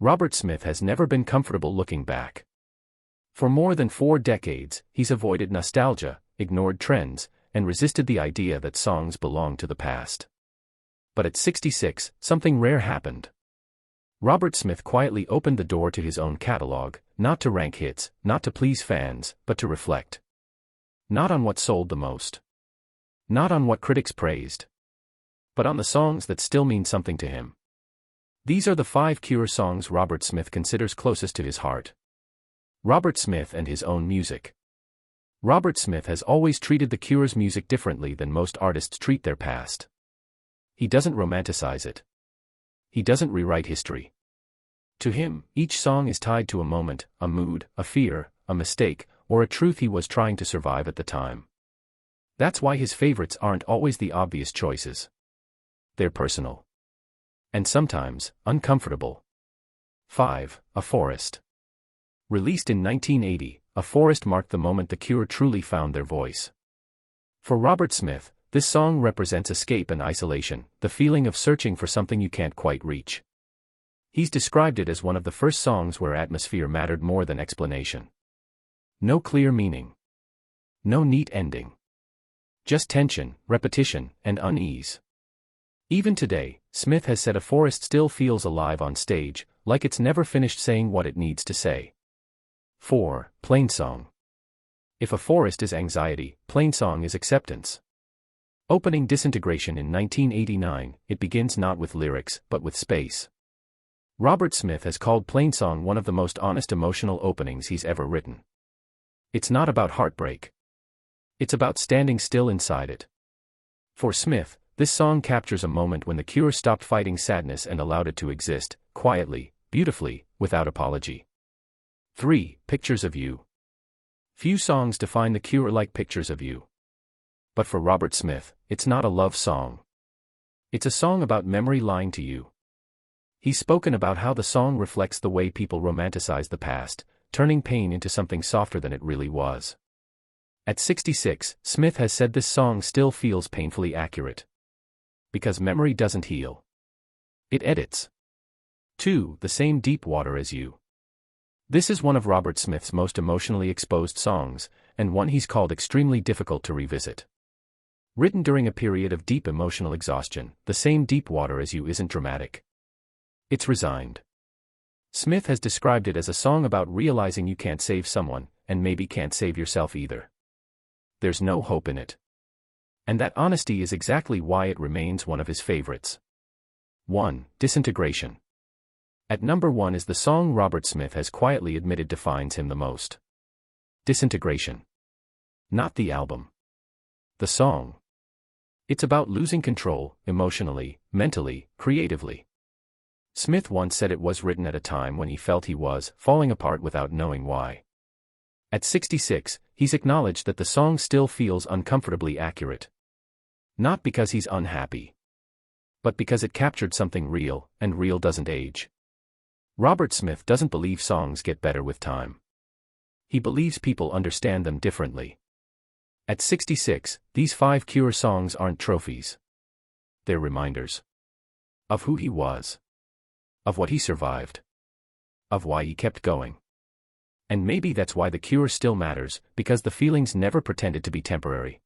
Robert Smith has never been comfortable looking back. For more than 4 decades, he's avoided nostalgia, ignored trends, and resisted the idea that songs belong to the past. But at 66, something rare happened. Robert Smith quietly opened the door to his own catalog, not to rank hits, not to please fans, but to reflect. Not on what sold the most. Not on what critics praised. But on the songs that still mean something to him. These are the 5 Cure songs Robert Smith considers closest to his heart. Robert Smith and his own music. Robert Smith has always treated the Cure's music differently than most artists treat their past. He doesn't romanticize it. He doesn't rewrite history. To him, each song is tied to a moment, a mood, a fear, a mistake, or a truth he was trying to survive at the time. That's why his favorites aren't always the obvious choices. They're personal. And sometimes, uncomfortable. 5. A Forest. Released in 1980, A Forest marked the moment the Cure truly found their voice. For Robert Smith, this song represents escape and isolation, the feeling of searching for something you can't quite reach. He's described it as one of the first songs where atmosphere mattered more than explanation. No clear meaning. No neat ending. Just tension, repetition, and unease. Even today, Smith has said A Forest still feels alive on stage, like it's never finished saying what it needs to say. 4. Plainsong. If A Forest is anxiety, Plainsong is acceptance. Opening Disintegration in 1989, it begins not with lyrics, but with space. Robert Smith has called Plainsong one of the most honest emotional openings he's ever written. It's not about heartbreak. It's about standing still inside it. For Smith, this song captures a moment when the Cure stopped fighting sadness and allowed it to exist, quietly, beautifully, without apology. 3. Pictures of You. Few songs define the Cure like Pictures of You. But for Robert Smith, it's not a love song. It's a song about memory lying to you. He's spoken about how the song reflects the way people romanticize the past, turning pain into something softer than it really was. At 66, Smith has said this song still feels painfully accurate. Because memory doesn't heal. It edits. 2. The Same Deep Water as You. This is one of Robert Smith's most emotionally exposed songs, and one he's called extremely difficult to revisit. Written during a period of deep emotional exhaustion, The Same Deep Water as You isn't dramatic. It's resigned. Smith has described it as a song about realizing you can't save someone, and maybe can't save yourself either. There's no hope in it. And that honesty is exactly why it remains one of his favorites. 1. Disintegration. At number 1 is the song Robert Smith has quietly admitted defines him the most. Disintegration. Not the album. The song. It's about losing control, emotionally, mentally, creatively. Smith once said it was written at a time when he felt he was falling apart without knowing why. At 66, he's acknowledged that the song still feels uncomfortably accurate. Not because he's unhappy, but because it captured something real, and real doesn't age. Robert Smith doesn't believe songs get better with time. He believes people understand them differently. At 66, these 5 Cure songs aren't trophies. They're reminders. Of who he was. Of what he survived. Of why he kept going. And maybe that's why the Cure still matters, because the feelings never pretended to be temporary.